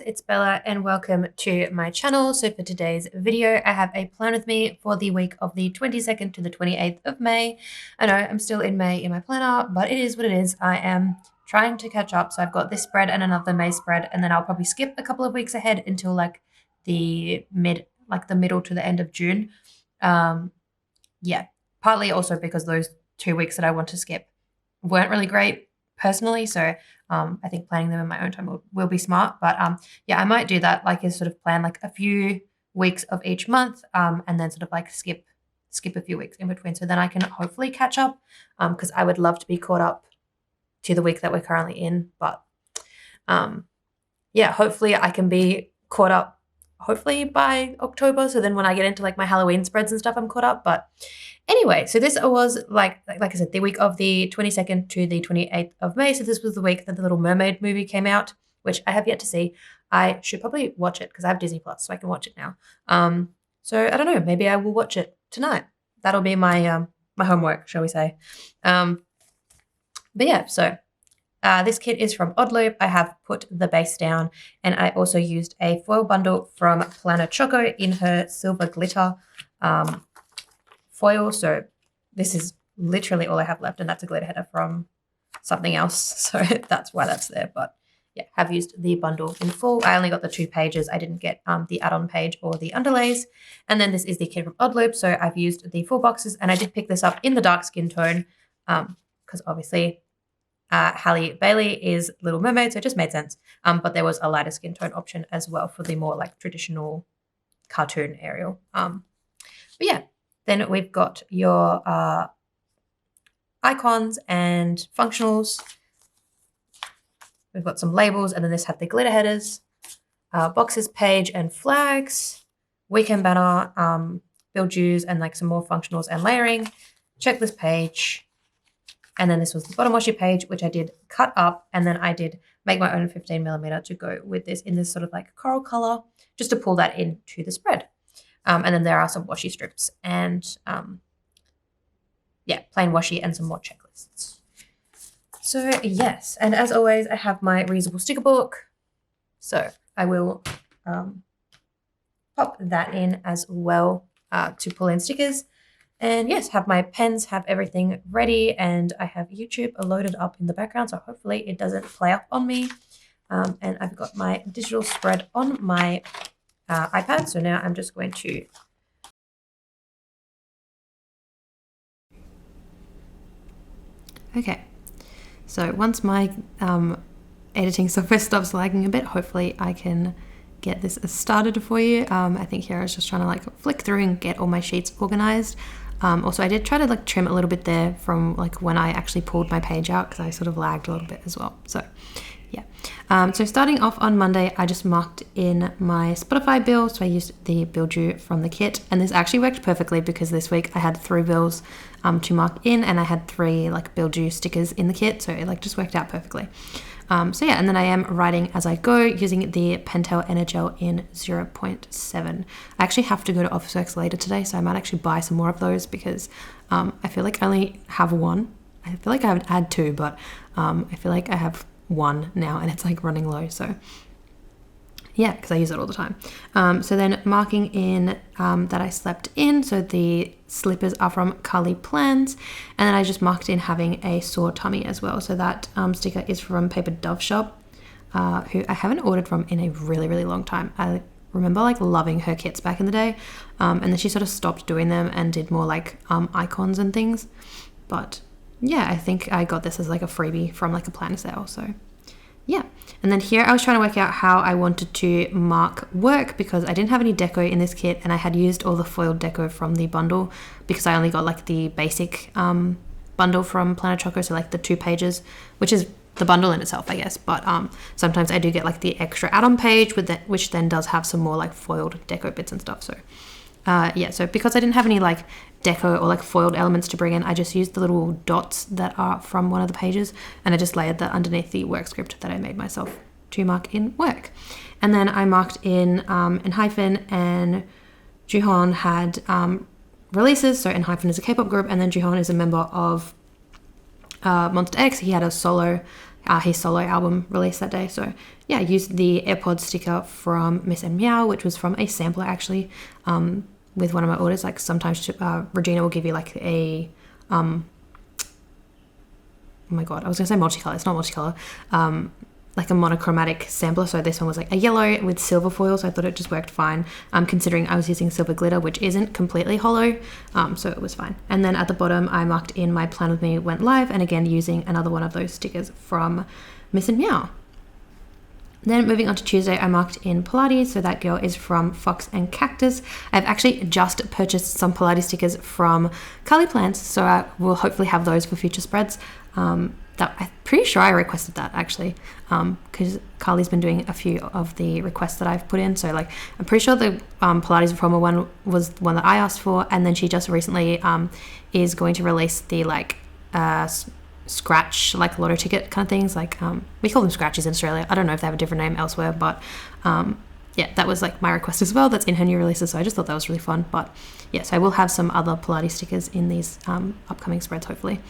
it's Bella and welcome to my channel. So for today's video, I have a plan with me for the week of the 22nd to the 28th of May. I know I'm still in May in my planner, but it is what it is. I am trying to catch up. So I've got this spread and another May spread, and then I'll probably skip a couple of weeks ahead until like the middle to the end of June. Yeah, partly also because those 2 weeks that I want to skip weren't really great personally. So I think planning them in my own time will be smart. But yeah, I might do that, like is sort of plan like a few weeks of each month and then sort of like skip a few weeks in between. So then I can hopefully catch up because I would love to be caught up to the week that we're currently in. But yeah, hopefully I can be caught up hopefully by October. So then when I get into like my Halloween spreads and stuff, I'm caught up. But anyway, so this was like I said, the week of the 22nd to the 28th of May. So this was the week that the Little Mermaid movie came out, which I have yet to see. I should probably watch it because I have Disney Plus, so I can watch it now. So I don't know, maybe I will watch it tonight. That'll be my my homework, shall we say. But yeah, so this kit is from Oddloop. I have put the base down, and I also used a foil bundle from Planner Choco in her silver glitter foil. So this is literally all I have left, and that's a glitter header from something else. So that's why that's there. But yeah, have used the bundle in full. I only got the 2 pages. I didn't get the add-on page or the underlays. And then this is the kit from Oddloop. So I've used the 4 boxes, and I did pick this up in the dark skin tone because obviously Halle Bailey is Little Mermaid, so it just made sense. But there was a lighter skin tone option as well for the more like traditional cartoon Ariel. But yeah, then we've got your icons and functionals. We've got some labels, and then this had the glitter headers, boxes, page, and flags, weekend banner, build dues, and like some more functionals and layering, checklist page. And then this was the bottom washi page, which I did cut up, and then I did make my own 15mm to go with this in this sort of like coral color, just to pull that into the spread. And then there are some washi strips and yeah, plain washi and some more checklists. So yes, and as always, I have my reusable sticker book. So I will pop that in as well to pull in stickers. And yes, have my pens, have everything ready, and I have YouTube loaded up in the background, so hopefully it doesn't play up on me. And I've got my digital spread on my iPad, so now I'm just going to okay. So once my editing software stops lagging a bit, hopefully I can get this started for you. I think here I was just trying to like flick through and get all my sheets organized. Also, I did try to like trim a little bit there from like when I actually pulled my page out because I sort of lagged a little bit as well. So yeah. So starting off on Monday, I just marked in my Spotify bill. So I used the bill due from the kit, and this actually worked perfectly because this week I had 3 bills to mark in, and I had 3 like bill due stickers in the kit. So it like just worked out perfectly. So yeah, and then I am writing as I go using the Pentel NHL in 0.7. I actually have to go to Officeworks later today, so I might actually buy some more of those because I feel like I only have 1. I feel like I would add 2, but I feel like I have 1 now and it's like running low. So yeah, because I use it all the time. So then marking in that I slept in. So the slippers are from Carly Plans. And then I just marked in having a sore tummy as well. So that sticker is from Paper Dove Shop, who I haven't ordered from in a really, really long time. I remember like loving her kits back in the day. And then she sort of stopped doing them and did more like icons and things. But yeah, I think I got this as like a freebie from like a planner sale. So yeah, and then here I was trying to work out how I wanted to mark work because I didn't have any deco in this kit, and I had used all the foiled deco from the bundle because I only got like the basic bundle from Planner Choco, so like the 2 pages, which is the bundle in itself, I guess. But sometimes I do get like the extra add-on page with that, which then does have some more like foiled deco bits and stuff. So yeah, so because I didn't have any like deco or like foiled elements to bring in, I just used the little dots that are from one of the pages, and I just layered that underneath the work script that I made myself to mark in work. And then I marked in 𝚑𝚑𝚗𝚗𝚏 and 𝚑𝚑𝚗𝚗𝚗𝚑 had releases. So 𝚑𝚑𝚗𝚗𝚑 is a K-pop group, and then 𝚑𝚑𝚗𝚗 is a member of Monster X. He had a solo his solo album released that day. So yeah, I used the AirPods sticker from Miss and Meow, which was from a sampler actually, with one of my orders. Like sometimes Regina will give you like a, oh my god, I was gonna say multicolor, it's not multicolor, like a monochromatic sampler. So this one was like a yellow with silver foil, so I thought it just worked fine, considering I was using silver glitter, which isn't completely hollow, so it was fine. And then at the bottom I marked in my Plan With Me went live, and again using another one of those stickers from Miss and Meow. Then moving on to Tuesday, I marked in Pilates, so that girl is from Fox and Cactus. I've actually just purchased some Pilates stickers from Carly Plants, so I will hopefully have those for future spreads. That I'm pretty sure I requested that actually, because Carly's been doing a few of the requests that I've put in. So like I'm pretty sure the Pilates Reformer one was one that I asked for, and then she just recently is going to release the like scratch like lotto ticket kind of things. Like we call them scratches in Australia. I don't know if they have a different name elsewhere, but yeah, that was like my request as well. That's in her new releases, so I just thought that was really fun. But yes, I will have some other Pilates stickers in these upcoming spreads hopefully.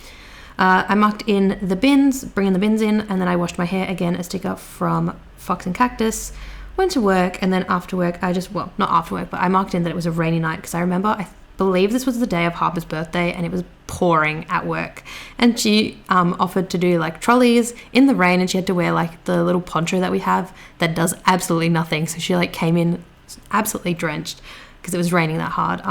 I marked in the bins, bringing the bins in, and then I washed my hair, again a sticker from Fox and Cactus, went to work, and then after work I just, well not after work, but I marked in that it was a rainy night, because I remember, I believe this was the day of Harper's birthday, and it was pouring at work, and she offered to do like trolleys in the rain, and she had to wear like the little poncho that we have that does absolutely nothing, so she like came in absolutely drenched because it was raining that hard.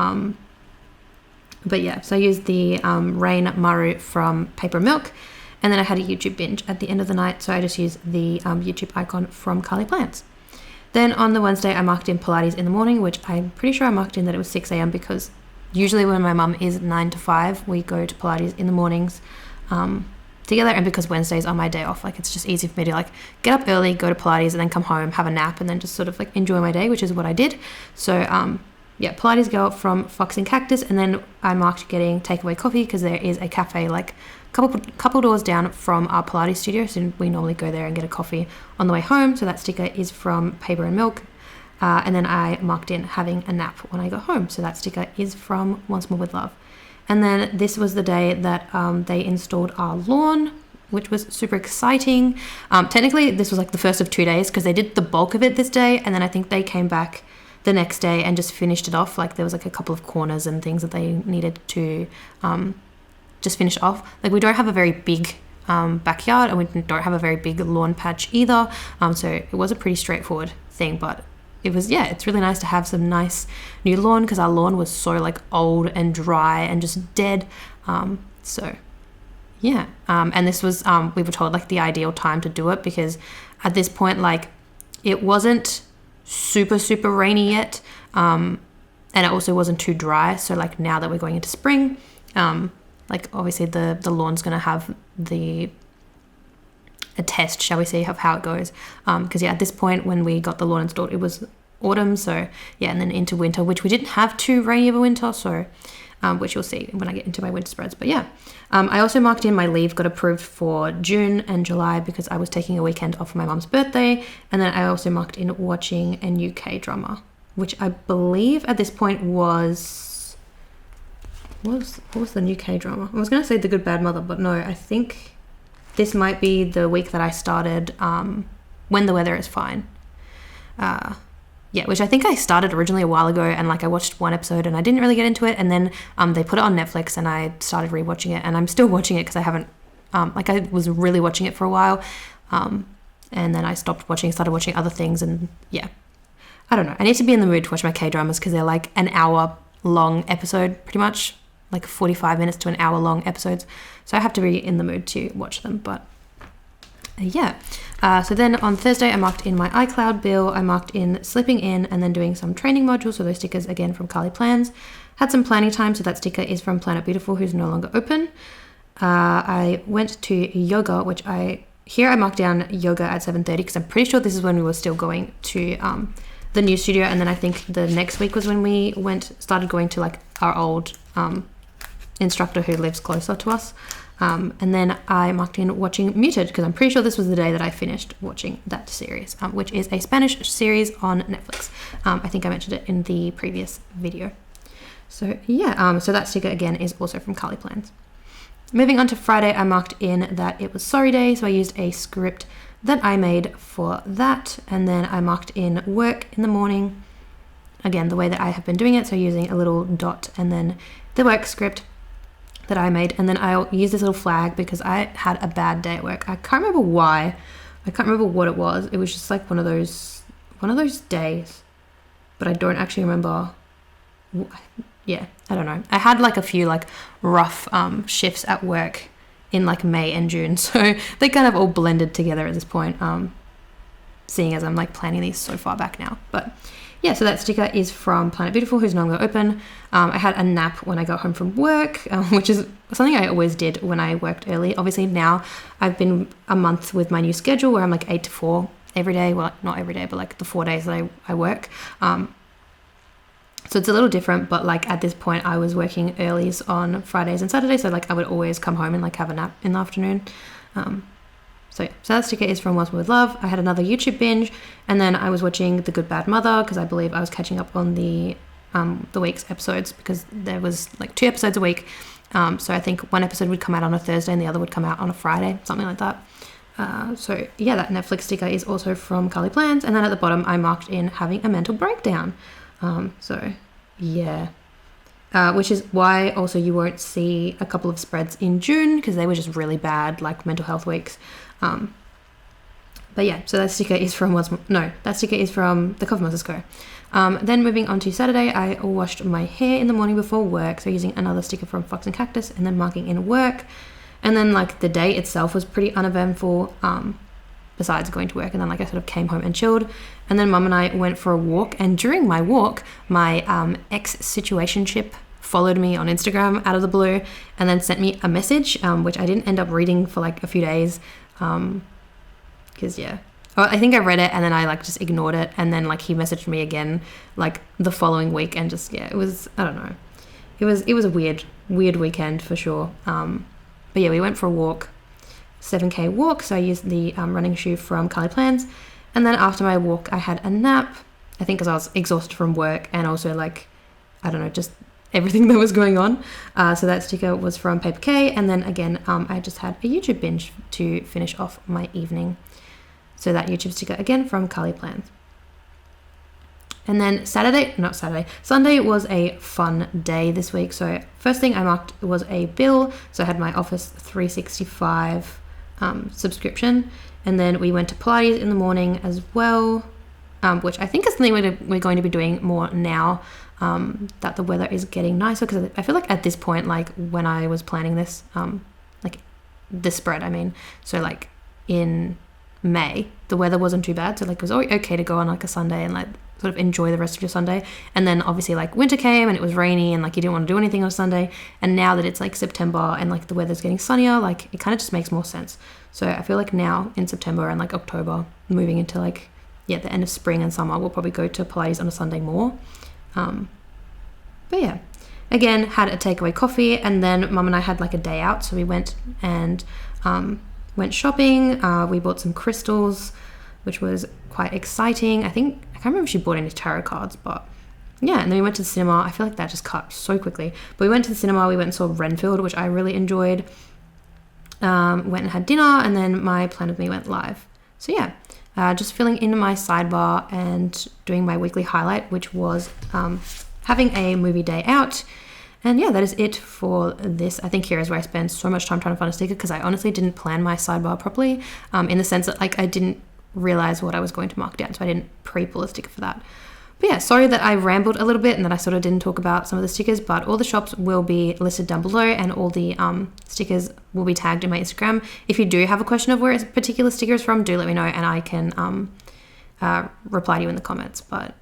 But yeah, so I used the Rain Maru from Paper and Milk, and then I had a YouTube binge at the end of the night, so I just used the YouTube icon from Carly Plants. Then on the Wednesday, I marked in Pilates in the morning, which I'm pretty sure I marked in that it was 6 a.m. because usually when my mum is 9 to 5, we go to Pilates in the mornings together, and because Wednesdays are my day off, like it's just easy for me to like get up early, go to Pilates, and then come home, have a nap, and then just sort of like enjoy my day, which is what I did. So yeah, Pilates girl from Fox and Cactus, and then I marked getting takeaway coffee because there is a cafe like couple doors down from our Pilates studio, so we normally go there and get a coffee on the way home. So that sticker is from Paper and Milk, and then I marked in having a nap when I got home, so that sticker is from Once More With Love. And then this was the day that they installed our lawn, which was super exciting. Technically this was like the first of 2 days because they did the bulk of it this day, and then I think they came back the next day and just finished it off. Like there was like a couple of corners and things that they needed to just finish off. Like we don't have a very big backyard, and we don't have a very big lawn patch either, so it was a pretty straightforward thing, but it was, yeah, it's really nice to have some nice new lawn because our lawn was so like old and dry and just dead. So yeah, and this was we were told like the ideal time to do it because at this point like it wasn't super rainy yet, and it also wasn't too dry. So like now that we're going into spring, like obviously the lawn's gonna have a test, shall we see, of how it goes, because yeah, at this point when we got the lawn installed it was autumn, so yeah, and then into winter, which we didn't have too rainy of a winter, so which you'll see when I get into my winter spreads. But yeah, I also marked in my leave got approved for June and July because I was taking a weekend off for my mum's birthday, and then I also marked in watching a new K-drama, which I believe at this point was what was the new K-drama? I was going to say The Good Bad Mother, but no, I think this might be the week that I started When the Weather is Fine. Yeah, which I think I started originally a while ago, and like I watched one episode and I didn't really get into it, and then they put it on Netflix and I started rewatching it, and I'm still watching it because I haven't like I was really watching it for a while, and then I stopped watching, started watching other things, and yeah, I don't know. I need to be in the mood to watch my K-dramas because they're like an hour long episode, pretty much like 45 minutes to an hour long episodes, so I have to be in the mood to watch them. But yeah, so then on Thursday I marked in my iCloud bill, I marked in slipping in and then doing some training modules, so those stickers again from Carly Plans. Had some planning time, so that sticker is from Planet Beautiful, who's no longer open. I went to yoga, which I marked down yoga at 7:30 because I'm pretty sure this is when we were still going to the new studio, and then I think the next week was when we started going to like our old instructor who lives closer to us. And then I marked in watching Muted because I'm pretty sure this was the day that I finished watching that series, which is a Spanish series on Netflix. I think I mentioned it in the previous video. So yeah, so that sticker again is also from Carly Plans. Moving on to Friday, I marked in that it was sorry day, so I used a script that I made for that, and then I marked in work in the morning, again the way that I have been doing it, so using a little dot and then the work script that I made, and then I'll use this little flag because I had a bad day at work. I can't remember why, I can't remember what it was. It was just like one of those days, but I don't actually remember. Yeah, I don't know. I had like a few like rough shifts at work in like May and June, so they kind of all blended together at this point, seeing as I'm like planning these so far back now. But yeah, so that sticker is from Planet Beautiful, who's now going to open. I had a nap when I got home from work, which is something I always did when I worked early. Obviously now I've been a month with my new schedule where I'm like 8 to 4 every day. Well, not every day, but like the 4 days that I work. So it's a little different, but like at this point I was working earlies on Fridays and Saturdays, so like I would always come home and like have a nap in the afternoon. So yeah, so that sticker is from Once More With Love. I had another YouTube binge, and then I was watching The Good Bad Mother because I believe I was catching up on the week's episodes, because there was like 2 episodes a week. So I think one episode would come out on a Thursday and the other would come out on a Friday, something like that. So yeah, that Netflix sticker is also from Carly Plans, and then at the bottom I marked in having a mental breakdown. So yeah, which is why also you won't see a couple of spreads in June, because they were just really bad, like mental health weeks. But yeah, so that sticker is from that sticker is from the Coffee Monsters Co. Then moving on to Saturday, I washed my hair in the morning before work, so using another sticker from Fox and Cactus, and then marking in work. And then like the day itself was pretty uneventful, besides going to work, and then like I sort of came home and chilled, and then Mum and I went for a walk, and during my walk my 𝚑𝚑𝚘𝚗𝚎 followed me on Instagram out of the blue and then sent me a message, which I didn't end up reading for like a few days, because yeah, I think I read it and then I like just ignored it, and then like he messaged me again like the following week, and just yeah, it was, I don't know, it was a weird weekend for sure. But yeah, we went for a walk, 7K walk, so I used the running shoe from Carly Plans, and then after my walk I had a nap, I think because I was exhausted from work and also like, I don't know, just everything that was going on. So that sticker was from Paper K, and then again I just had a YouTube binge to finish off my evening. So that YouTube sticker again from Carly Plans. And then Sunday was a fun day this week. So first thing I marked was a bill. So I had my Office 365 subscription, and then we went to Pilates in the morning as well, which I think is something we're going to be doing more now that the weather is getting nicer, because I feel like at this point, like when I was planning this, like this spread, I mean, so like in May the weather wasn't too bad, so like it was okay to go on like a Sunday and like sort of enjoy the rest of your Sunday. And then obviously like winter came and it was rainy and like you didn't want to do anything on Sunday, and now that it's like September and like the weather's getting sunnier, like it kind of just makes more sense. So I feel like now in September and like October, moving into like the end of spring and summer, we'll probably go to Pilates on a Sunday more. But yeah, again had a takeaway coffee, and then Mum and I had like a day out, so we went and went shopping. We bought some crystals, which was quite exciting. I can't remember if she bought any tarot cards, but yeah. And then we went to the cinema. I feel like that just cut so quickly, but we went to the cinema, we went and saw Renfield, which I really enjoyed. Went and had dinner, and then my Plan With Me went live. So yeah, just filling in my sidebar and doing my weekly highlight, which was having a movie day out. And yeah, that is it for this. I think here is where I spend so much time trying to find a sticker, because I honestly didn't plan my sidebar properly, in the sense that like I didn't realize what I was going to mark down, so I didn't pre-pull a sticker for that. But yeah, sorry that I rambled a little bit and that I sort of didn't talk about some of the stickers, but all the shops will be listed down below, and all the stickers will be tagged in my Instagram. If you do have a question of where a particular sticker is from, do let me know and I can reply to you in the comments. But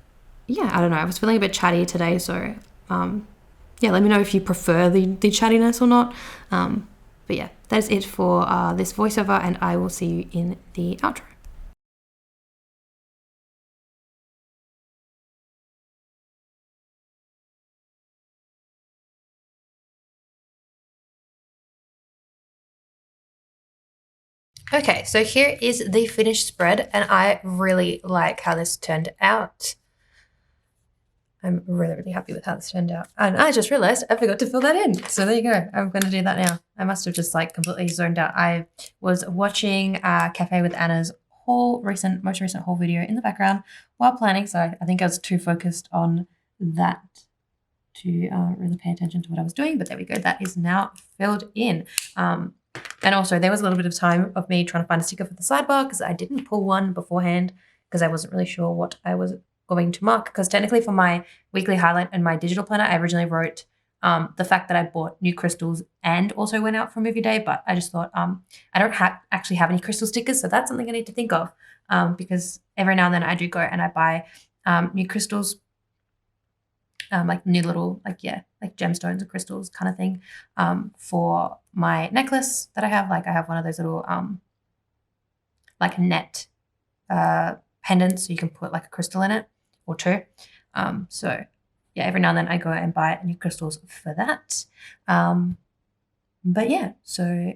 yeah, I don't know, I was feeling a bit chatty today, so yeah, let me know if you prefer the chattiness or not. But yeah, that is it for this voiceover, and I will see you in the outro. Okay, so here is the finished spread, and I really like how this turned out. I'm really, really happy with how this turned out. And I just realized I forgot to fill that in. So there you go. I'm going to do that now. I must have just like completely zoned out. I was watching Cafe with Anna's most recent haul video in the background while planning. So I think I was too focused on that to really pay attention to what I was doing. But there we go. That is now filled in. And also there was a little bit of time of me trying to find a sticker for the sidebar because I didn't pull one beforehand because I wasn't really sure what I was going to mark, because technically for my weekly highlight and my digital planner, I originally wrote the fact that I bought new crystals and also went out for movie day, but I just thought I don't actually have any crystal stickers, so that's something I need to think of because every now and then I do go and I buy new crystals, like new little like gemstones or crystals kind of thing for my necklace that I have. Like I have one of those little like net pendants, so you can put like a crystal in it or two. So yeah, every now and then I go and buy new crystals for that. But yeah, so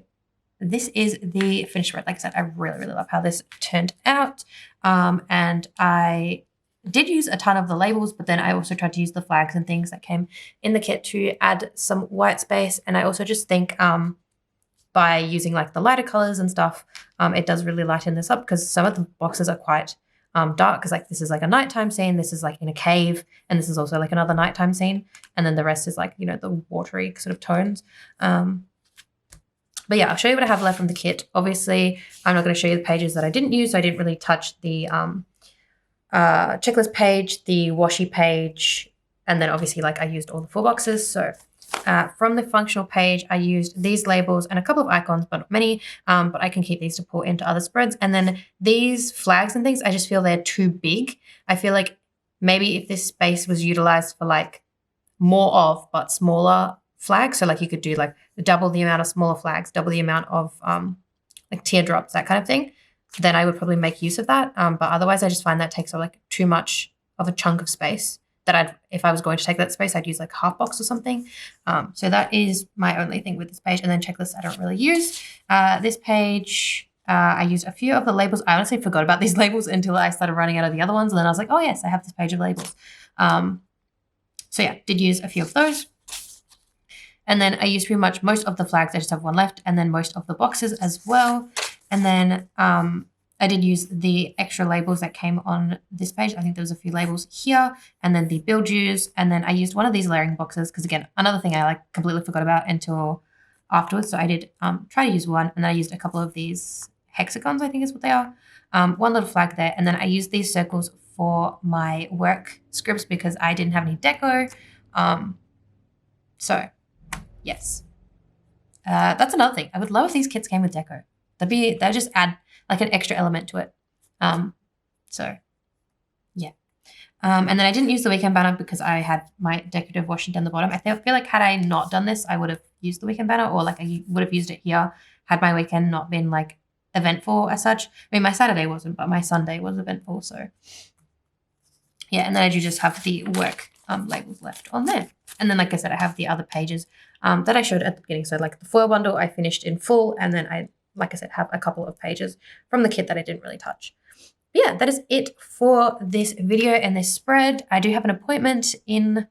this is the finished spread. Like I said, I really, really love how this turned out. And I did use a ton of the labels, but then I also tried to use the flags and things that came in the kit to add some white space. And I also just think by using like the lighter colors and stuff, it does really lighten this up, because some of the boxes are quite dark, because like this is like a nighttime scene, this is like in a cave, and this is also like another nighttime scene, and then the rest is like, you know, the watery sort of tones. But yeah, I'll show you what I have left from the kit. Obviously, I'm not going to show you the pages that I didn't use, so I didn't really touch the checklist page, the washi page, and then obviously like I used all the full boxes. So from the functional page, I used these labels and a couple of icons, but not many, but I can keep these to pull into other spreads. And then these flags and things, I just feel they're too big. I feel like maybe if this space was utilized for like more of, but smaller flags, so like you could do like double the amount of smaller flags, double the amount of like teardrops, that kind of thing, then I would probably make use of that. But otherwise I just find that takes up like too much of a chunk of space that if I was going to take that space, I'd use like half box or something. So that is my only thing with this page. And then checklists I don't really use. This page, I used a few of the labels. I honestly forgot about these labels until I started running out of the other ones. And then I was like, oh yes, I have this page of labels. So yeah, did use a few of those. And then I used pretty much most of the flags. I just have one left, and then most of the boxes as well. And then I did use the extra labels that came on this page. I think there was a few labels here, and then the build use. And then I used one of these layering boxes because, again, another thing I like completely forgot about until afterwards. So I did try to use one, and then I used a couple of these hexagons, I think is what they are. One little flag there. And then I used these circles for my work scripts because I didn't have any deco. So yes, that's another thing. I would love if these kits came with deco. They'd just add like an extra element to it. So yeah. And then I didn't use the weekend banner because I had my decorative washi down the bottom. I feel like had I not done this, I would have used the weekend banner, or like I would have used it here had my weekend not been like eventful as such. I mean, my Saturday wasn't, but my Sunday was eventful. So yeah, and then I do just have the work labels left on there. And then, like I said, I have the other pages that I showed at the beginning. So like the foil bundle, I finished in full, and then I, like I said, have a couple of pages from the kit that I didn't really touch. But yeah, that is it for this video and this spread. I do have an appointment in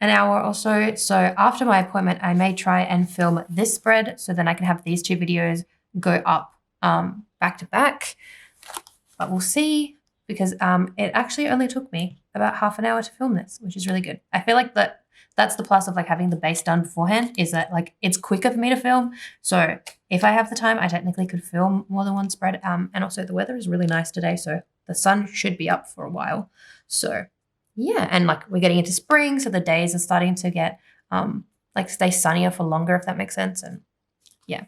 an hour or so. So after my appointment, I may try and film this spread so then I can have these two videos go up back to back. But we'll see, because it actually only took me about half an hour to film this, which is really good. I feel like that's the plus of like having the base done beforehand, is that like it's quicker for me to film. So if I have the time, I technically could film more than one spread. And also the weather is really nice today, so the sun should be up for a while. So yeah, and like we're getting into spring, so the days are starting to get like stay sunnier for longer, if that makes sense. And yeah,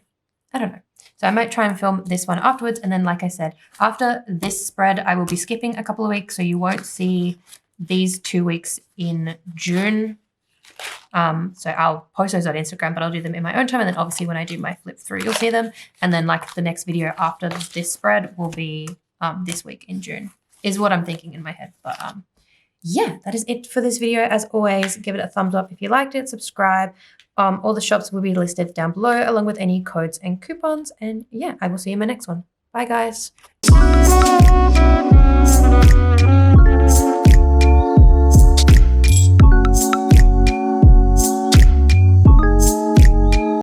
I don't know. So I might try and film this one afterwards. And then, like I said, after this spread, I will be skipping a couple of weeks. So you won't see these 2 weeks in June. So I'll post those on Instagram, but I'll do them in my own time. And then obviously when I do my flip through, you'll see them. And then like the next video after this spread will be this week in June, is what I'm thinking in my head. But yeah, that is it for this video. As always, give it a thumbs up if you liked it, subscribe. All the shops will be listed down below, along with any codes and coupons. And yeah, I will see you in my next one. Bye, guys.